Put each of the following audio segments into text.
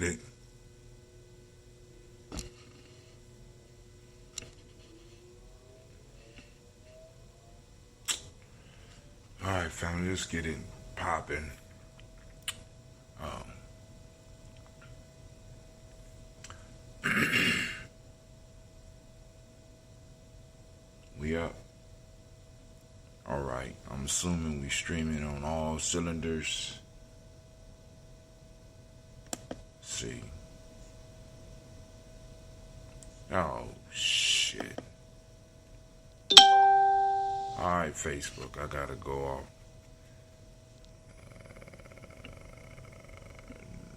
get it. Alright, family, let's get it popping. We up. Alright, I'm assuming we streaming on all cylinders. Let's see. Oh, shit. Alright, Facebook, I gotta go off.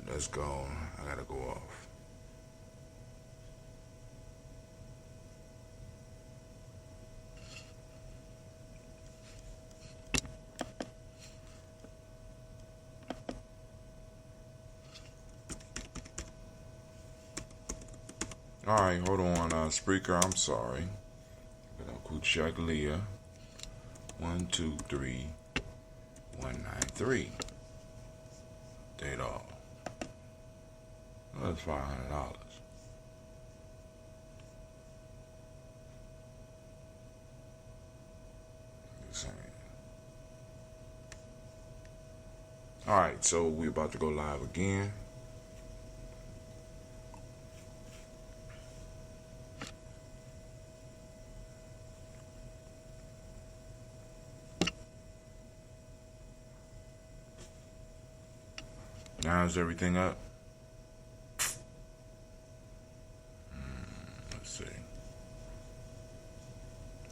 Let's go. I gotta go off. Alright, hold on, Spreaker, I'm sorry. Kujichagulia 123193. Date all. That's $500. Alright, so we're about to go live again. Now is everything up? Let's see.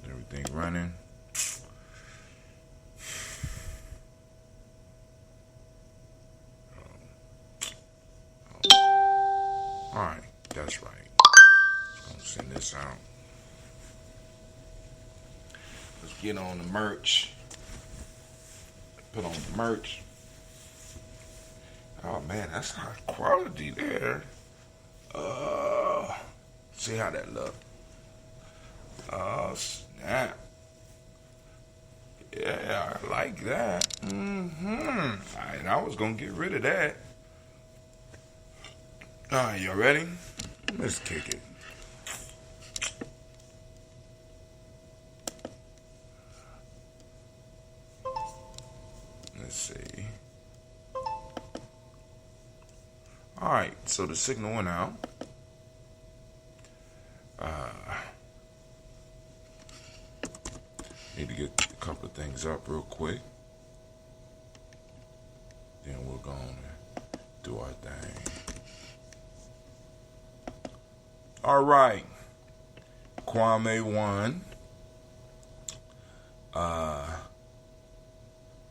Everything running. Alright, that's right. Just gonna send this out. Let's get on the merch. Put on the merch. Oh man, that's high quality there. See how that look. Oh snap. Yeah, I like that. Alright, I was gonna get rid of that. Alright, y'all ready? Let's kick it. Let's see. Alright, so the signal went out. Need to get a couple of things up real quick. Then we're going to do our thing. Alright. Kwame won.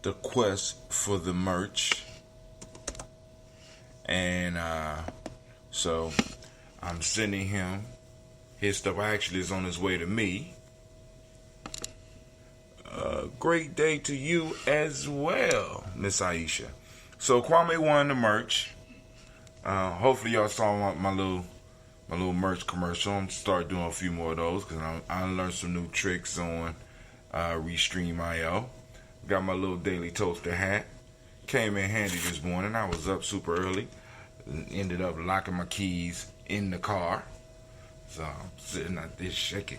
The quest for the merch. And so I'm sending him his stuff. Actually, is on his way to me. Great day to you as well, Miss Aisha. So Kwame won the merch. Hopefully y'all saw my little merch commercial. I'm gonna start doing a few more of those because I learned some new tricks on Restream.io. Got my little daily toaster hat. Came in handy this morning. I was up super early. Ended up locking my keys in the car. So I'm sitting out there shaking.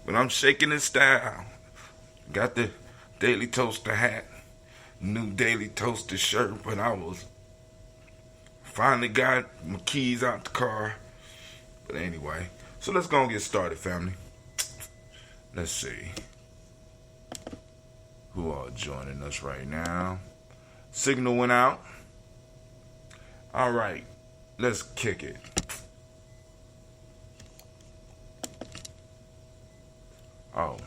But I'm shaking in style. Got the daily toaster hat. New daily toaster shirt. But I was finally got my keys out the car. But anyway. So let's go and get started, family. Let's see who are joining us right now. Signal went out. Alright, let's kick it. Oh,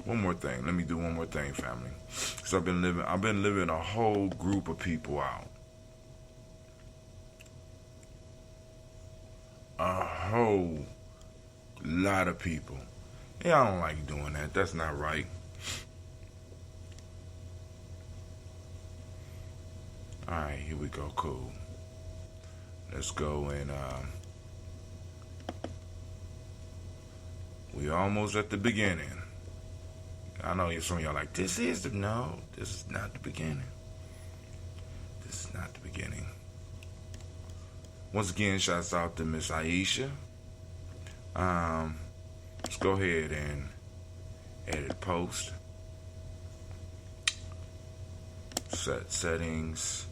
one more thing. Let me do one more thing, family. Because I've been living a whole group of people out. A whole lot of people. Yeah, I don't like doing that. That's not right. Alright, here we go. Cool. Let's go and we almost at the beginning. I know some of y'all like, this is not the beginning. This is not the beginning. Once again, shouts out to Miss Aisha. Let's go ahead and edit post. Set settings.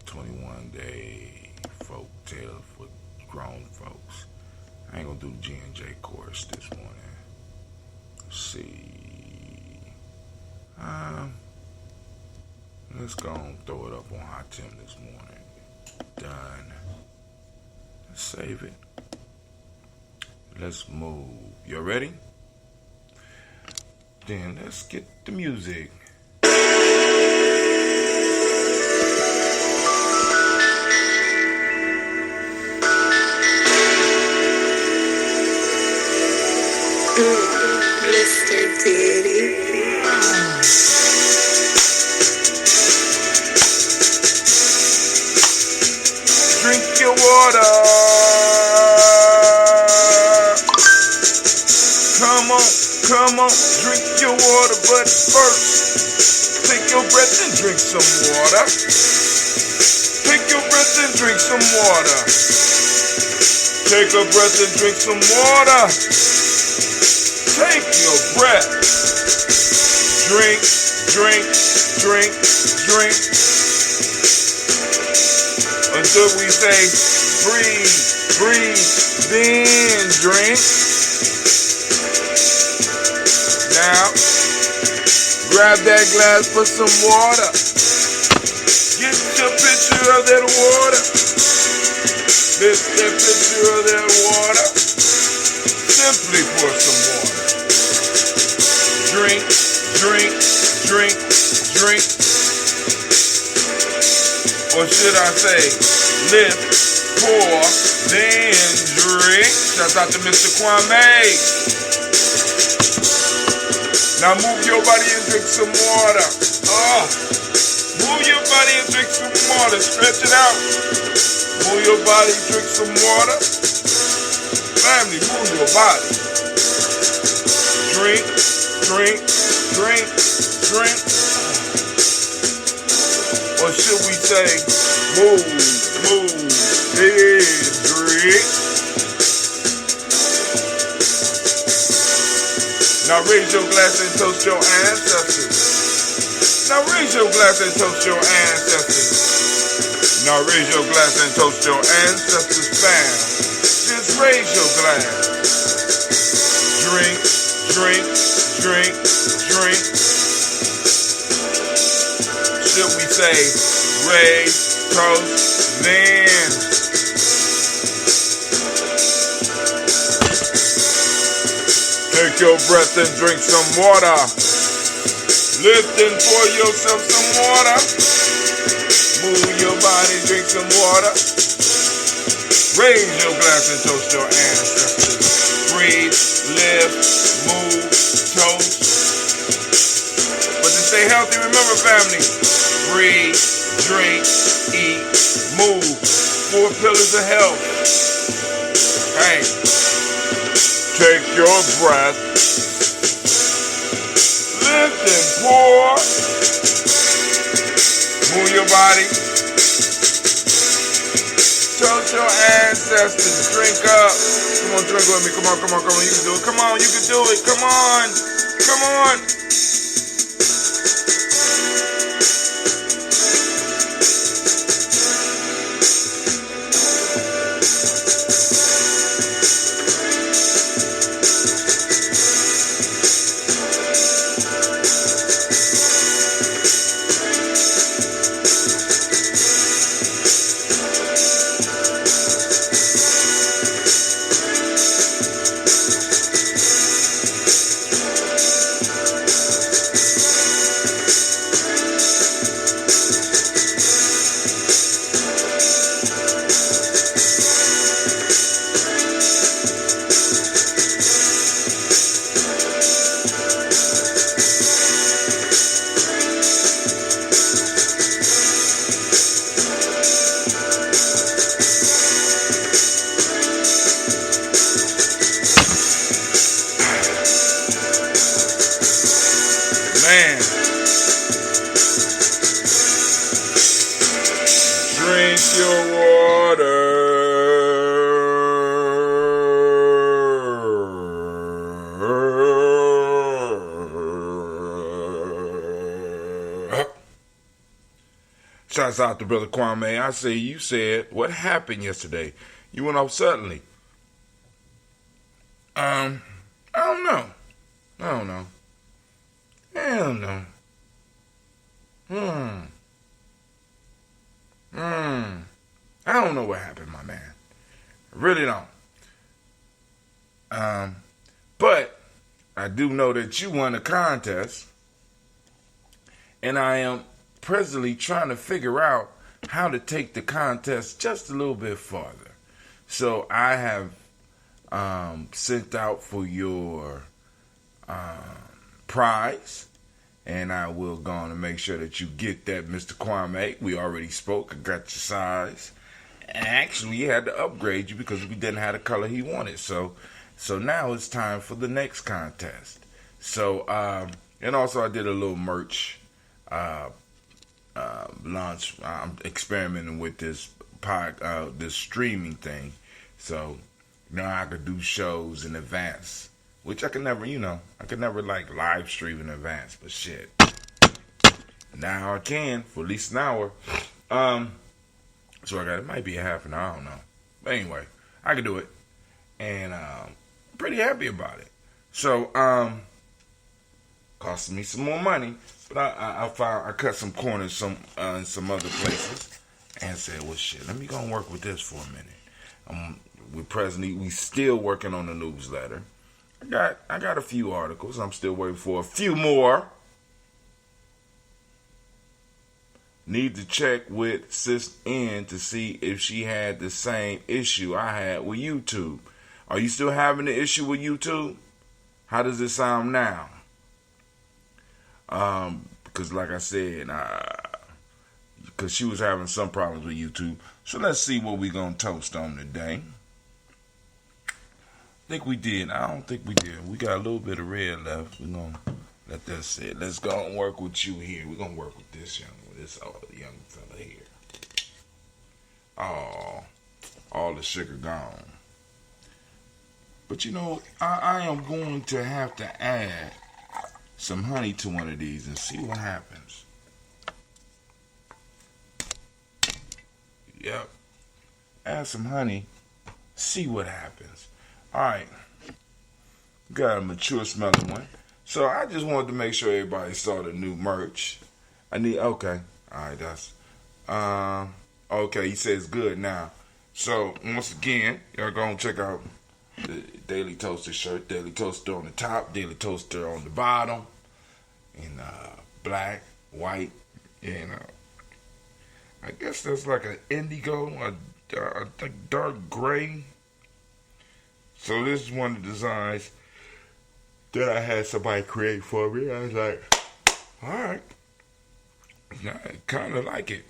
21-day folk tale for grown folks. I ain't gonna do the G&J course this morning. Let's see. Let's go and throw it up on Hot Tim this morning. Done. Let's save it. Let's move. You ready? Then let's get the music. Mr. Diddy. Drink your water. Come on, drink your water, but first, take your breath and drink some water. Take your breath and drink some water. Take a breath and drink some water. Take your breath. Drink, drink, drink, drink. Until we say, breathe, breathe, then drink. Now, grab that glass for some water. Get your picture of that water. Lift that picture of that water. Simply pour some water. Drink, drink, drink, drink. Or should I say, lift, pour, then drink. Shout out to Mr. Kwame. Now move your body and drink some water. Move your body and drink some water. Stretch it out. Move your body, drink some water. Family, move your body. Drink, drink, drink, drink. Or should we say, move, then drink. Now raise your glass and toast your ancestors. Now raise your glass and toast your ancestors. Now raise your glass and toast your ancestors, fam. Just raise your glass. Drink, drink, drink, drink. Should we say, raise, toast, then? Take your breath and drink some water. Lift and pour yourself some water. Move your body, drink some water. Raise your glass and toast your ancestors. Breathe, lift, move, toast. But to stay healthy, remember family, breathe, drink, eat, move. 4 pillars of health. Hey. Take your breath, lift and pour, move your body, toast your ancestors, drink up. Come on, drink with me, come on, you can do it, come on, you can do it, come on. drink your water. Shouts out to Brother Kwame. I say, you said, what happened yesterday? You went off suddenly. I don't know. Hell no. I don't know what happened, my man. I really don't. But I do know that you won a contest, and I am presently trying to figure out how to take the contest just a little bit farther. So I have sent out for your prize, and I will go on and make sure that you get that, Mr. Kwame. We already spoke. I got your size. And actually, he had to upgrade you because we didn't have the color he wanted. So now it's time for the next contest. So, and also I did a little merch launch. I'm experimenting with this this streaming thing. So now I could do shows in advance, which I could never, like live stream in advance. But shit, now I can for at least an hour. So it might be a half an hour, I don't know. But anyway, I can do it. And I'm pretty happy about it. So, costing me some more money. But I cut some corners in some other places. And said, well, shit, let me go and work with this for a minute. We still working on the newsletter. I got a few articles. I'm still waiting for a few more. Need to check with Sis N to see if she had the same issue I had with YouTube. Are you still having the issue with YouTube? How does it sound now? Because like I said, because she was having some problems with YouTube. So let's see what we're going to toast on today. I think we did. I don't think we did. We got a little bit of red left. We're going to let that sit. Let's go and work with you here. We're going to work with this young fella here. Oh, all the sugar gone. But I am going to have to add some honey to one of these and see what happens. Yep. Add some honey, see what happens. Alright. Got a mature smelling one. So I just wanted to make sure everybody saw the new merch. Okay. Alright, that's okay, he says good now. So once again, y'all go and check out the Daily Toaster shirt. Daily Toaster on the top, Daily Toaster on the bottom. In black, white, and I guess that's like an indigo, a dark gray. So this is one of the designs that I had somebody create for me. I was like, alright. I kind of like it.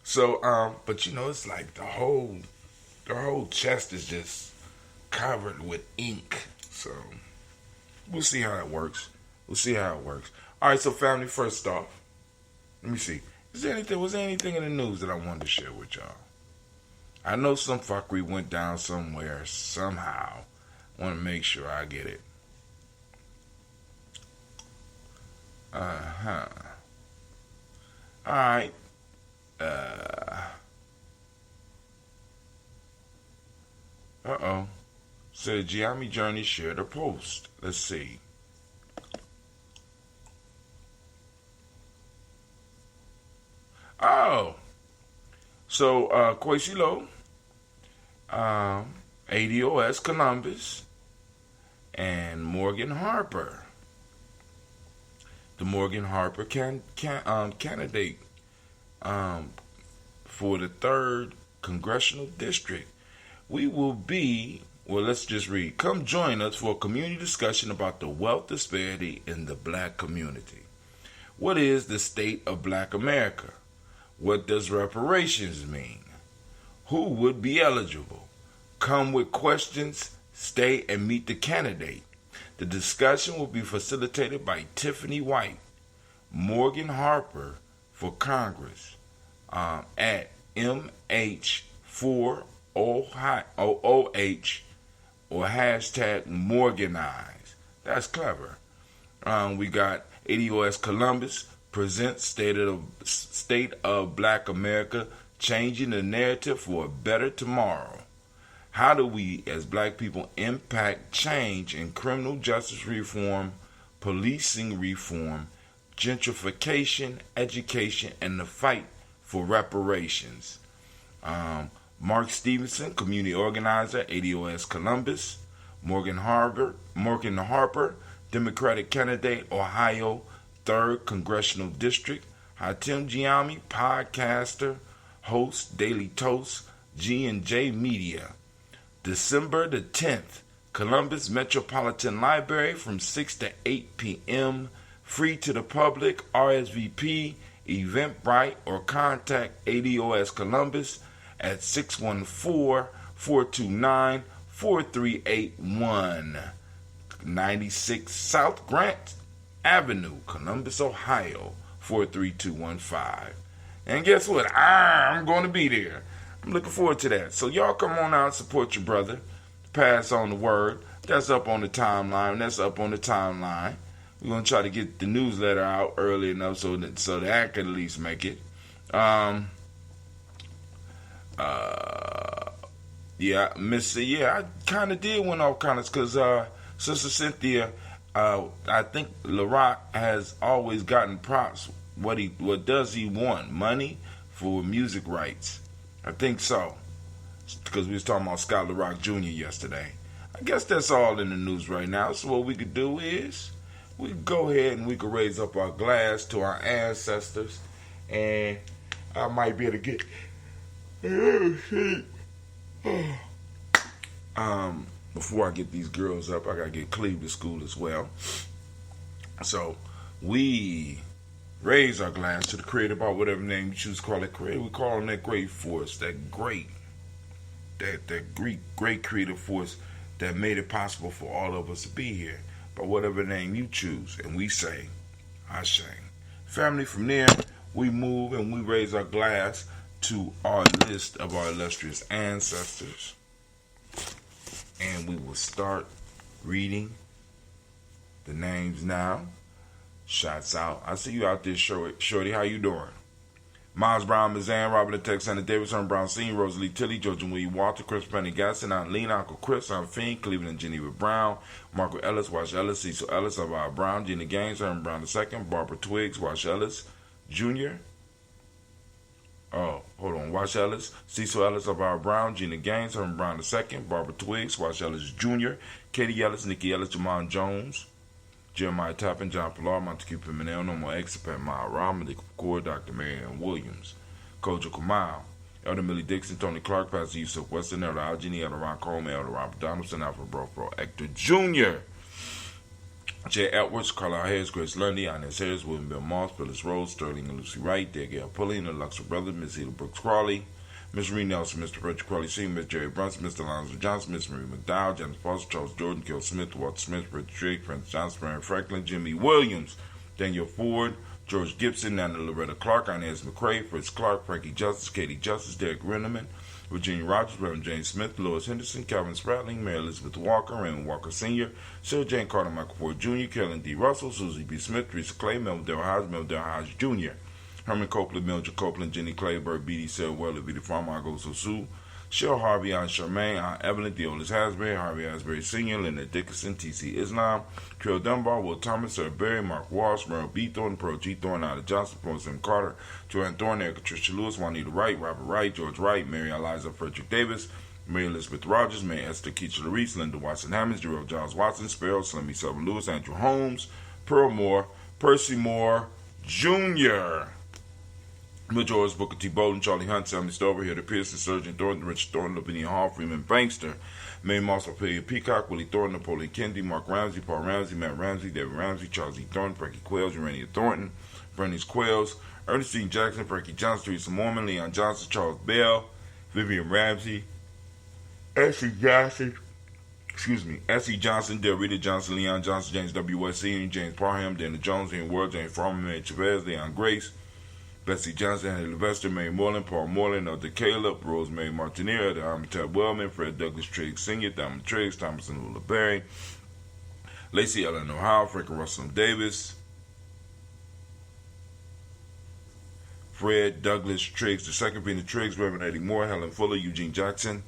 So, but it's like the whole chest is just covered with ink. So, we'll see how it works. Alright, so family, first off, let me see. Was there anything in the news that I wanted to share with y'all? I know some fuckery went down somewhere, somehow. I want to make sure I get it. Alright. So Gye-Nyame Journey shared a post. Let's see. Oh. So Quasilo, ADOS Columbus, and Morgan Harper. The Morgan Harper candidate for the 3rd Congressional District. We will be, let's just read. Come join us for a community discussion about the wealth disparity in the black community. What is the state of black America? What does reparations mean? Who would be eligible? Come with questions, stay and meet the candidate. The discussion will be facilitated by Tiffany White, Morgan Harper for Congress, at MH4OOH or hashtag Morganize. That's clever. We got ADOS Columbus presents State of Black America, changing the narrative for a better tomorrow. How do we, as black people, impact change in criminal justice reform, policing reform, gentrification, education, and the fight for reparations? Mark Stevenson, community organizer, ADOS Columbus. Morgan Harper, Democratic candidate, Ohio 3rd Congressional District. Hatim Gye-Nyame, podcaster, host, Daily Toast, G&J Media. December the 10th, Columbus Metropolitan Library from 6 to 8 p.m. Free to the public, RSVP, Eventbrite, or contact ADOS Columbus at 614-429-4381. 96 South Grant Avenue, Columbus, Ohio, 43215. And guess what? I'm going to be there. I'm looking forward to that. So y'all come on out and support your brother. Pass on the word. That's up on the timeline. We're going to try to get the newsletter out early enough so that I can at least make it. I kind of did went off kind of because Sister Cynthia, I think LaRock has always gotten props. What does he want? Money for music rights? I think so. Because we was talking about Scott LaRock Jr. yesterday. I guess that's all in the news right now. So what we could do is we could go ahead and we could raise up our glass to our ancestors, and I might be able to get. Before I get these girls up, I gotta get Cleve to school as well. So we raise our glass to the creator, by whatever name you choose to call it creator. We call on that great force, that great creative force that made it possible for all of us to be here, by whatever name you choose. And we say, Ashe. Family, from there, we move and we raise our glass to our list of our illustrious ancestors. And we will start reading the names now. Shots out. I see you out there, Shorty. How you doing? Miles Brown, Mizan, Robert Alexander Davidson, Brown Senior, Rosalie Tilly, Georgia William Walter, Chris Penny Gasson, Aunt Lena, Uncle Chris, Aunt Fiend, Cleveland Geneva Brown, Margaret Ellis, Wash Ellis, Cecil Ellis, Alvaro Brown, Gina Gaines, Herman Brown II, Barbara Twiggs, Wash Ellis Jr. Wash Ellis, Cecil Ellis, Alvaro Brown, Gina Gaines, Herman Brown II, Barbara Twiggs, Wash Ellis Jr., Katie Ellis, Nikki Ellis, Jamon Jones, Jeremiah Tappan, John Pilar, Montague Pimenel, No More Expat, Mile Ram, Malik McCord, Dr. Marianne Williams, Kojo Kamal, Elder Millie Dixon, Tony Clark, Pastor Yusuf Weston, Elder Algeny, Elder Ron Coleman, Elder Robert Donaldson, Alfred Brofro, Hector Jr., Jay Edwards, Carlisle Harris, Grace Lundy, Inez Harris, William Bill Moss, Phyllis Rose, Sterling and Lucy Wright, Danielle Pulling, the Luxor Brothers, Miss Hila Brooks Crawley, Miss Ree Nelson, Mr. Frederick Crawley Sr., Miss Jerry Brunson, Mr. Alonzo Johnson, Miss Marie McDowell, Janice Foster, Charles Jordan, Gil Smith, Walter Smith, Richard Drake, Prince Johnson, Brian Franklin, Jimmy Williams, Daniel Ford, George Gibson, Nana Loretta Clark, Inez McCrae, Fritz Clark, Frankie Justice, Katie Justice, Derek Renneman, Virginia Rogers, Reverend James Smith, Lois Henderson, Calvin Spratling, Mary Elizabeth Walker, Raymond Walker Sr., Sarah Jane Carter, Michael Ford Jr., Kellen D. Russell, Susie B. Smith, Teresa Clay, Melvin Dale Hodge Jr., Herman Copeland, Mildred Copeland, Jenny Clayburg, B.D. Sarah Weller, B.D. Farmer, Margot Sosu, Cheryl Harvey, Aunt Charmaine, Aunt Evelyn, Deolis Hasbury, Harvey Asbury Sr., Linda Dickinson, T.C. Islam, Trill Dunbar, Will Thomas, Sarah Berry, Mark Walsh, Merle B. Thornton, Pearl G. Thornton, Ida Johnson, Paul M. Carter, Joanne Thornton, Erica Tricia Lewis, Juanita Wright, Robert Wright, George Wright, Mary Eliza Frederick Davis, Mary Elizabeth Rogers, Mary Esther Keachler Reese, Linda Watson Hammonds, Gerald Giles Watson, Sparrow, Slimmy Sullivan Lewis, Andrew Holmes, Pearl Moore, Percy Moore Jr., George Booker T. Bolden, Charlie Hunt, Sammy Stover, Hilda Pearson, Surgeon Thornton, Richard Thornton, Lavinia Hall, Freeman Bankster, Mae Moss, Ophelia Peacock, Willie Thornton, Napoleon Kennedy, Mark Ramsey, Paul Ramsey, Matt Ramsey, David Ramsey, Charles E. Thornton, Frankie Quails, Urania Thornton, Bernice Quails, Ernestine Jackson, Frankie Johnson, Teresa Mormon, Leon Johnson, Charles Bell, Vivian Ramsey, S.E. Johnson, Del Rita Johnson, Leon Johnson, James W. West Sr., James Parham, Dana Jones, Ian Ward, James Farmer, Mary Chavez, Leon Grace, Bessie Johnson, Haley Levester, Mary Moreland, Paul Moreland, Elder Caleb, Rosemary Martineer, Elder Amitab Wellman, Fred Douglas Triggs Sr., Diamond Triggs, Thomas and Lula Berry, Lacey Ellen O'Hara, Franklin Russell Davis, Fred Douglas Triggs II, Pena Triggs, Reverend Eddie Moore, Helen Fuller, Eugene Jackson,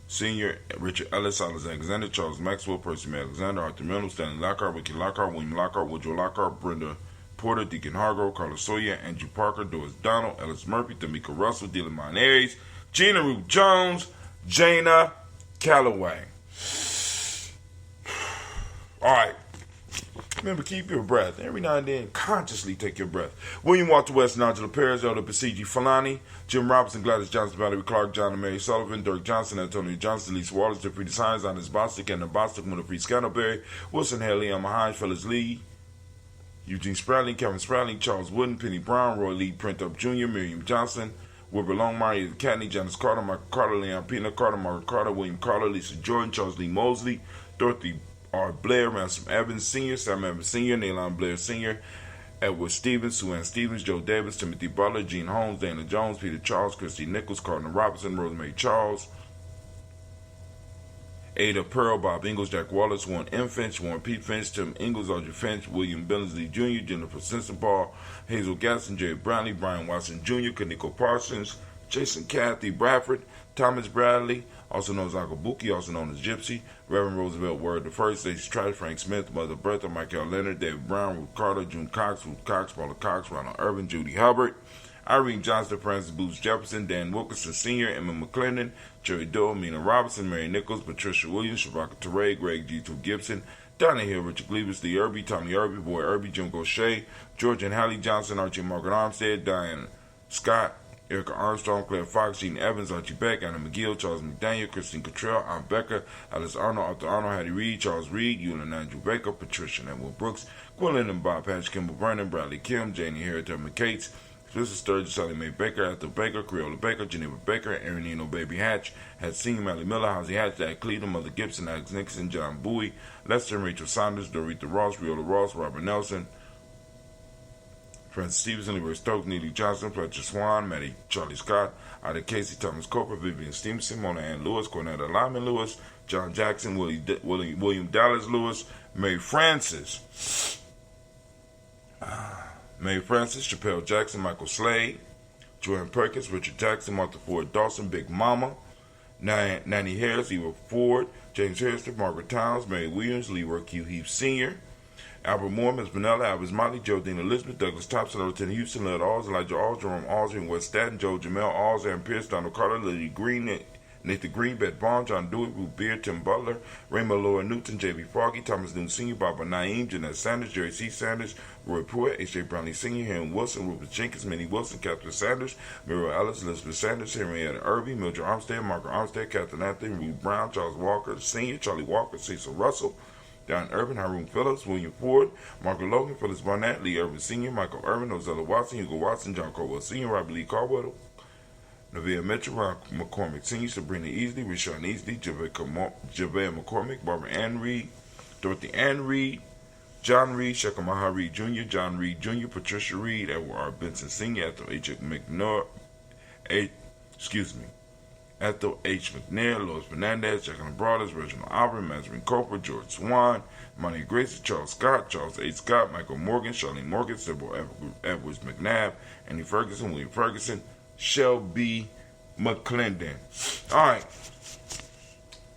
Senior, Richard Ellis, Alexander, Charles Maxwell, Percy May Alexander, Arthur Miller, Stanley Lockhart, Ricky Lockhart, William Lockhart, Woodrow Lockhart, Brenda Porter, Deacon Hargrove, Carlos Sawyer, Andrew Parker, Doris Donald, Ellis Murphy, Tamika Russell, Dylan Monares, Gina Ruth Jones, Jana Calloway. All right. Remember, keep your breath. Every now and then, consciously take your breath. William Walter West, Nigel Perez, Elder Basiji Falani, Jim Robinson, Gladys Johnson, Valerie Clark, John and Mary Sullivan, Dirk Johnson, Antonio Johnson, Lisa Wallace, Jeffrey Designs, Honest Bostic, and the Bostic, Winifred Scantleberry, Wilson Haley, Emma Hines, Phyllis Lee, Eugene Spradling, Kevin Spradling, Charles Wooden, Penny Brown, Roy Lee Printup Jr., Miriam Johnson, Wilbur Longmire, Edith Catney, Janice Carter, Michael Carter, Leon Pina Carter, Margaret Carter, William Carter, Lisa Jordan, Charles Lee Mosley, Dorothy R. Blair, Ransom Evans Sr., Sam Evans Sr., Naylon Blair Sr., Edward Stevens, Sue Ann Stevens, Joe Davis, Timothy Butler, Gene Holmes, Dana Jones, Peter Charles, Christy Nichols, Cardinal Robinson, Rosemary Charles, Ada Pearl, Bob Ingalls, Jack Wallace, Warren M. Finch, Warren P. Finch, Tim Ingalls, Audrey Finch, William Billingsley Jr., Jennifer Sensenbaugh, Hazel Gaston, Jerry Brownlee, Brian Watson Jr., Kaniko Parsons, Jason Cathy Bradford, Thomas Bradley, also known as Uncle Buki, also known as Gypsy, Reverend Roosevelt Word I, Stacey Trice, Frank Smith, Mother Bertha, Michael Leonard, David Brown, Ruth Carter, June Cox, Ruth Cox, Paula Cox, Ronald Irvin, Judy Hubbard, Irene Johnston, Francis Booth Jefferson, Dan Wilkinson Sr., Emma McClendon, Jerry Doyle, Mina Robinson, Mary Nichols, Patricia Williams, Shabaka Teray, Greg G2 Gibson, Donna Hill, Richard Gleavis, Lee Irby, Tommy Irby, Boy Irby, Jim Gaucher, George and Hallie Johnson, Archie Margaret Armstead, Diane Scott, Erica Armstrong, Claire Fox, Gene Evans, Archie Beck, Anna McGill, Charles McDaniel, Christine Cottrell, Aunt Becker, Alice Arnold, Arthur Arnold, Hattie Reed, Charles Reed, Ewan Andrew Baker, Patricia and Will Brooks, Gwendolyn and Bob Patch, Kimball Vernon, Bradley Kim, Janie Harriet McCates, Spencer Sturgis, Sally Mae Baker, Ethel Baker, Creola Baker, Geneva Baker, Erin Eno Baby Hatch, had Senior Mally Miller, Hosey Hatch, Jack Cleveland, Mother Gibson, Alex Nixon, John Bowie, Lester and Rachel Saunders, Dorita Ross, Riola Ross, Robert Nelson, Francis Stevenson, Leroy Stokes, Neely Johnson, Fletcher Swan, Maddie Charlie Scott, Ida Casey, Thomas Coper, Vivian Stevenson, Mona Ann Lewis, Cornetta Lyman Lewis, John Jackson, William Dallas Lewis, Mary Francis, Chappelle Jackson, Michael Slade, Joanne Perkins, Richard Jackson, Martha Ford Dawson, Big Mama, Nanny Harris, Eva Ford, James Harrison, Margaret Towns, Mary Williams, Leroy Q. Heath Sr., Albert Moore, Ms. Vanilla, Albert Motley, Geraldine Elizabeth, Douglas Thompson, Lieutenant Houston, Led Alls, Elijah Alls, Jerome Alls, West Staten, Joe Jamel Alls, Aaron Pierce, Donald Carter, Lily Green, Nathan Green, Beth Bond, John Dewey, Ruth Beard, Tim Butler, Raymond Laura Newton, J.B. Foggy, Thomas Newton Sr., Barbara Naeem, Jeanette Sanders, Jerry C. Sanders, Roy Pruitt, H.J. Brownlee Sr., Henry Wilson, Rupert Jenkins, Minnie Wilson, Catherine Sanders, Muriel Ellis, Elizabeth Sanders, Henrietta Irby, Mildred Armstead, Margaret Armstead, Catherine Anthony, Ruth Brown, Charles Walker Sr., Charlie Walker, Cecil Russell, Don Irvin, Haroon Phillips, William Ford, Margaret Logan, Phyllis Barnett, Lee Irvin Sr., Michael Irvin, Ozella Watson, Hugo Watson, John Caldwell Sr., Robbie Lee Caldwell, Nevaeh Mitchell, Ron McCormick Sr., Sabrina Easley, Rashawn Easley, Javea McCormick, Barbara Ann Reed, Dorothy Ann Reed, John Reed, Shekamaha Reed Jr., John Reed Jr., Patricia Reed, Edward R. Benson Sr., Ethel H. McNair, Ethel H. McNair, Lois Fernandez, Jacqueline Brothers, Reginald Albert, Mazarin Cooper, George Swan, Monty Gracie, Charles Scott, Charles H. Scott, Michael Morgan, Charlene Morgan, Sybil Edwards McNabb, Andy Ferguson, William Ferguson, Shelby McClendon. All right.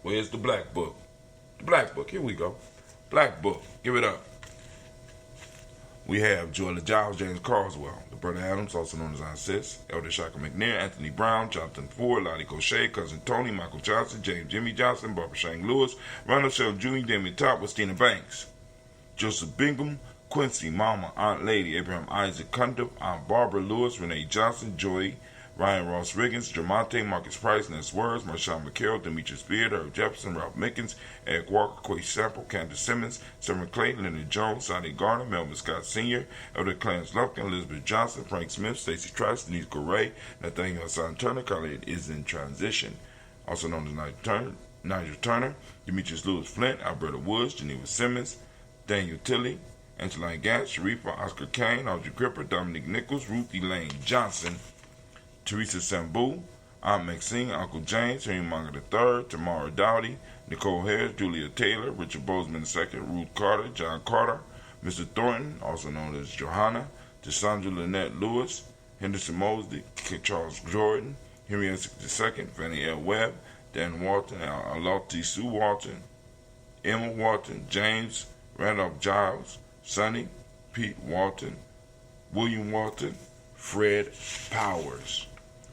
Where's the black book? The black book. Here we go. Black book. Give it up. We have Joella Giles, James Carswell, Roberta Adams, also known as Aunt Sis, Elder Shaka McNair, Anthony Brown, Jonathan Ford, Lottie Cochet, Cousin Tony, Michael Johnson, James Jimmy Johnson, Barbara Shane Lewis, Ronald Shell Jr., Damien Top, Westina Banks, Joseph Bingham, Quincy, Mama, Aunt Lady, Abraham Isaac Cundiff, Aunt Barbara Lewis, Renee Johnson, Joy, Ryan Ross Riggins, Jamonte, Marcus Price, Ness Words, Marshawn McCarroll, Demetrius Beard, Herb Jefferson, Ralph Mickens, Eric Walker, Quay Sample, Candace Simmons, Summer Clayton, Leonard Jones, Sonny Garner, Melvin Scott Sr., Elder Clarence Lufkin, Elizabeth Johnson, Frank Smith, Stacey Trice, Denise Correa, Nathaniel Hassan Turner, Carly is in transition, also known as Nigel Turner, Demetrius Lewis Flint, Alberta Woods, Geneva Simmons, Daniel Tilley, Angelina Gant, Sharifa, Oscar Kane, Audrey Cripper, Dominic Nichols, Ruthie Lane Johnson, Teresa Sambu, Aunt Maxine, Uncle James, Henry Munger III, Tamara Dowdy, Nicole Harris, Julia Taylor, Richard Bozeman II, Ruth Carter, John Carter, Mr. Thornton, also known as Johanna, Desandra Lynette Lewis, Henderson Mosley, Charles Jordan, Henry Essex II, Fannie L. Webb, Dan Walton, Alati Sue Walton, Emma Walton, James Randolph Giles, Sonny, Pete Walton, William Walton, Fred Powers,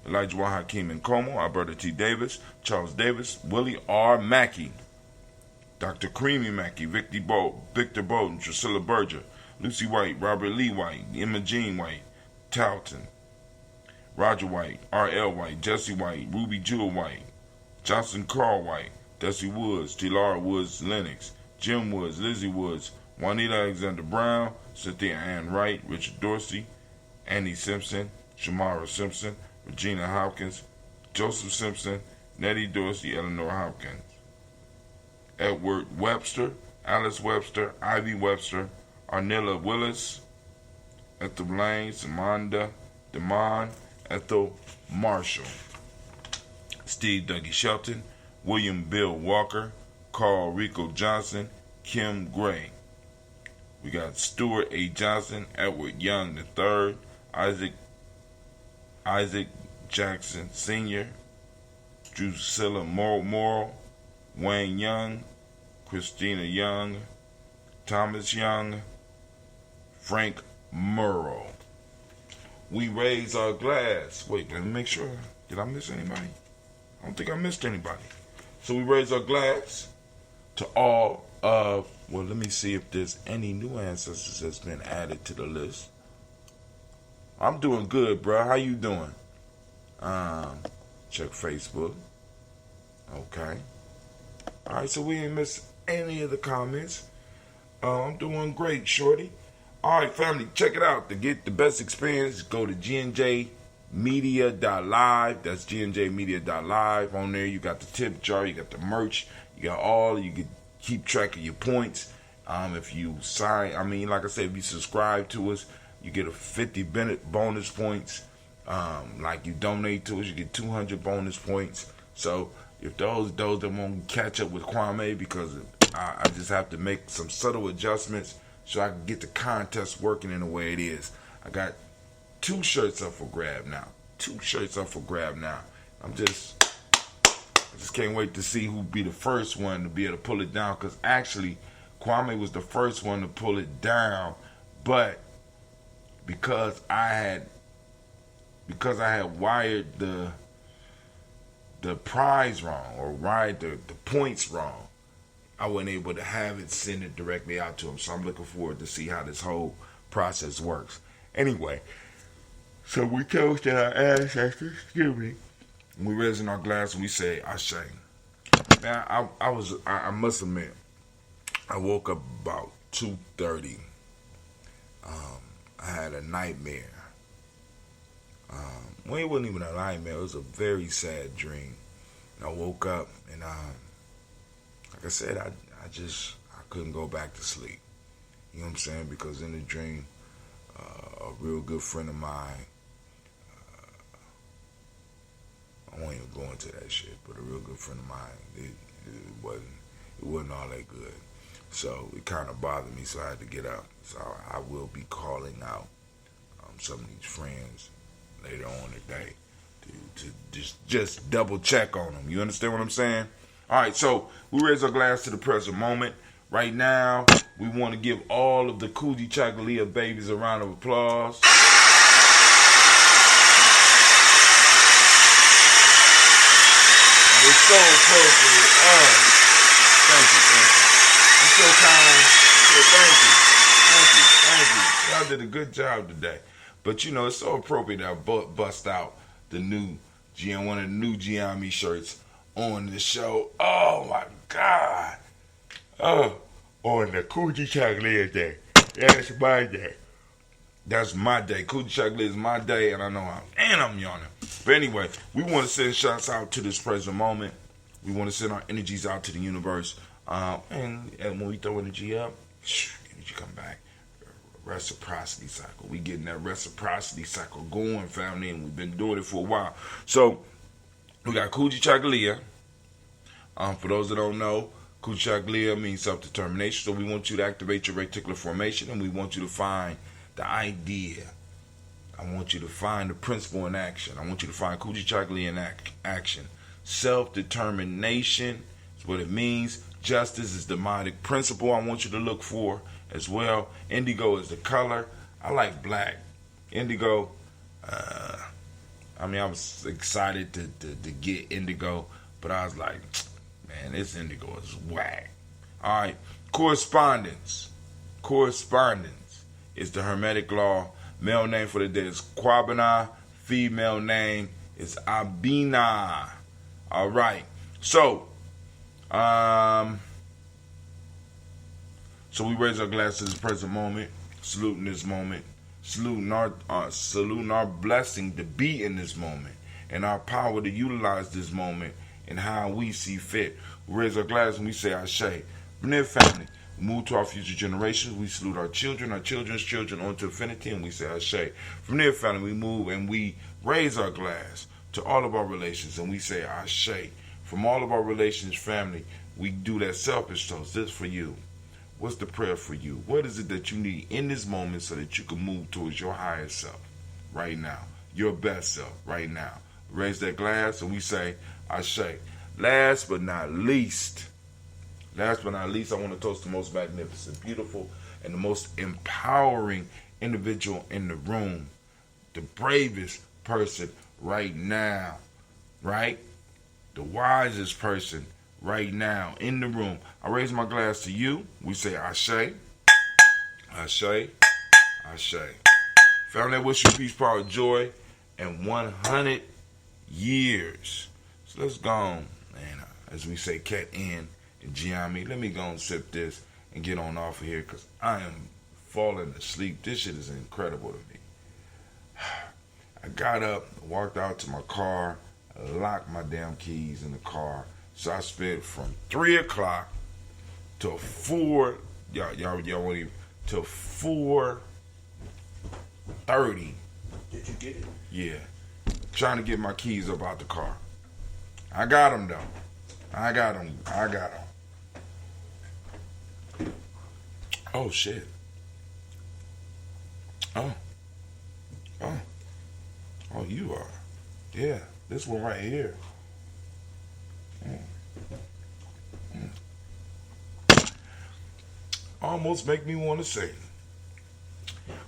Elijah Y. Hakeem Nkomo, Alberta T. Davis, Charles Davis, Willie R. Mackey, Dr. Creamy Mackey, Victor Bolton, Drusilla Berger, Lucy White, Robert Lee White, Emma Jean White, Talton, Roger White, R.L. White, Jesse White, Ruby Jewel White, Johnson Carl White, Dusty Woods, Tilara Woods Lennox, Jim Woods, Lizzie Woods, Juanita Alexander Brown, Cynthia Ann Wright, Richard Dorsey, Annie Simpson, Shamara Simpson, Regina Hopkins, Joseph Simpson, Nettie Dorsey, Eleanor Hopkins, Edward Webster, Alice Webster, Ivy Webster, Arnella Willis, Ethel Lane, Samanda Demond, Ethel Marshall, Steve Dougie Shelton, William Bill Walker, Carl Rico Johnson, Kim Gray. We got Stuart A. Johnson, Edward Young III, Isaac Jackson Sr., Drusilla Morrow, Wayne Young, Christina Young, Thomas Young, Frank Murrow. We raise our glass. Wait, let me make sure. Did I miss anybody? I don't think I missed anybody. So we raise our glass to all of, well, let me see if there's any new ancestors that's been added to the list. I'm doing good, bro. How you doing? Check Facebook. Okay. All right, so we ain't missed any of the comments. I'm doing great, shorty. All right, family, check it out. To get the best experience, go to gnjmedia.live. That's gnjmedia.live. On there, you got the tip jar, you got the merch, you got all. You can keep track of your points. If you sign, like I said, if you subscribe to us, you get a 50 bonus points. Like you donate to us, you get 200 bonus points. So if those that won't catch up with Kwame, because I just have to make some subtle adjustments so I can get the contest working in the way it is. I got 2 shirts up for grab now. I just can't wait to see who'll be the first one to be able to pull it down, because actually Kwame was the first one to pull it down, but because I had wired the prize wrong, or wired the points wrong, I wasn't able to have it send it directly out to him. So I'm looking forward to see how this whole process works. Anyway, so we toast our ancestors, we raising our glass and we say Ashe. Now I must admit, I woke up about 2:30. I had a nightmare. Well, it wasn't even a nightmare. It was a very sad dream. And I woke up and like I said, I couldn't go back to sleep. You know what I'm saying? Because in the dream, a real good friend of mine, I won't even go into that shit, but a real good friend of mine, it wasn't all that good. So it kind of bothered me, so I had to get up. So I will be calling out some of these friends later on today to just double check on them. You understand what I'm saying? All right, so we raise our glass to the present moment. Right now, we want to give all of the Kujichagulia babies a round of applause. And it's so appropriate. Thank you. I'm so kind. Thank you. Y'all did a good job today. But, it's so appropriate that I bust out one of the new Gye-Nyame shirts on the show. Oh, my God. On the Kujichagulia day. That's my day. That's my day. Kujichagulia is my day, and I know I'm yawning. But anyway, we want to send shots out to this present moment. We want to send our energies out to the universe. And when we throw energy up, energy come back. Reciprocity cycle. We getting that reciprocity cycle going, family, and we've been doing it for a while. So we got Kujichagulia. For those that don't know, Kujichagulia means self-determination. So we want you to activate your reticular formation, and we want you to find the idea. I want you to find the principle in action. I want you to find Kujichagulia in action. Self-determination is what it means. Justice is the demonic principle I want you to look for as well. Indigo is the color. I like black. Indigo, I was excited to get indigo, but I was like, man, this indigo is whack. All right, correspondence. Correspondence is the Hermetic law. Male name for the day is Kwabena. Female name is Abina. All right, so we raise our glasses to the present moment, saluting this moment, saluting our blessing to be in this moment, and our power to utilize this moment and how we see fit. We raise our glasses and we say Ashe. From there, family, we move to our future generations. We salute our children's children onto infinity, and we say Ashe. From there, family, we move and we raise our glass to all of our relations, and we say Ashe. From all of our relations, family, we do that selfish toast. This for you. What's the prayer for you? What is it that you need in this moment so that you can move towards your higher self right now? Your best self right now. Raise that glass and we say, Ashe. Last but not least, I want to toast the most magnificent, beautiful, and the most empowering individual in the room. The bravest person right now. Right? The wisest person right now in the room. I raise my glass to you. We say Ashe, Ashe, Ashe. Family, I wish you peace, power, joy, and 100 years. So let's go on, and as we say, cat in and Gye-Nyame. Let me go and sip this and get on off of here because I am falling asleep. This shit is incredible to me. I got up, walked out to my car, locked my damn keys in the car. So I spent from 3 o'clock to 4. Y'all won't even till 4:30. Did you get it? Yeah, trying to get my keys up out the car. I got them though. I got them. Oh shit. Oh, you are. Yeah, this one right here. Almost make me want to say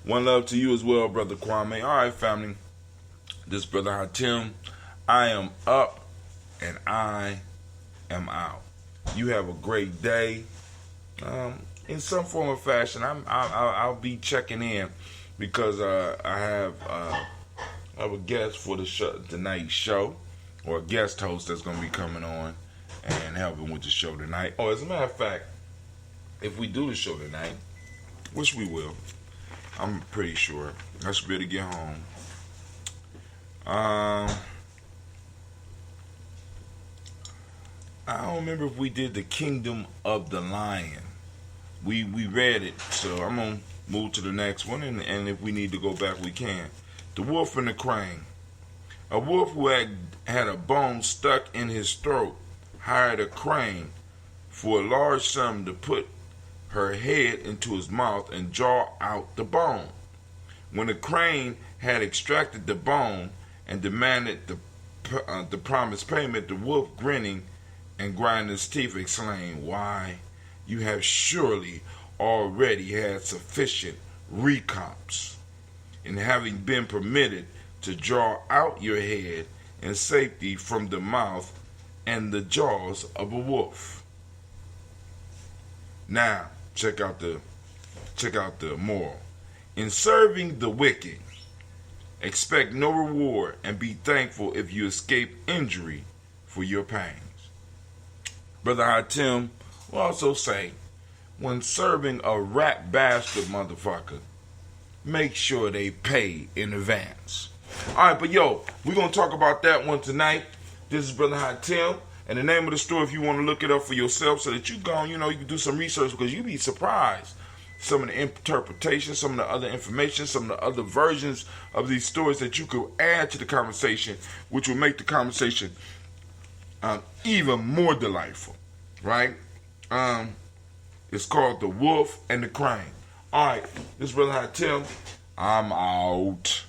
one love to you as well, Brother Kwame. All right, family. This Brother Hatim. I am up and I am out. You have a great day. In some form or fashion, I'll be checking in because I have a guest for tonight's show, or a guest host that's going to be coming on and helping with the show tonight. Oh, as a matter of fact, if we do the show tonight, which we will, I'm pretty sure I should be able to get home. I don't remember if we did the Kingdom of the Lion. We read it, so I'm gonna move to the next one, and if we need to go back, we can. The Wolf and the Crane. A wolf who had a bone stuck in his throat hired a crane for a large sum to put her head into his mouth and draw out the bone. When the crane had extracted the bone and demanded the promised payment, the wolf, grinning and grinding his teeth, exclaimed, "Why, you have surely already had sufficient recompense in having been permitted to draw out your head in safety from the mouth and the jaws of a wolf." Now, check out the moral. In serving the wicked, expect no reward and be thankful if you escape injury for your pains. Brother Hatim will also say, when serving a rat bastard motherfucker, make sure they pay in advance. Alright, but we're going to talk about that one tonight. This is Brother Hatim. And the name of the story, if you want to look it up for yourself so that you can do some research, because you'd be surprised. some of the interpretation, some of the other information, some of the other versions of these stories that you could add to the conversation, which will make the conversation even more delightful, right? It's called The Wolf and the Crane. All right, this is Brother High Tim. I'm out.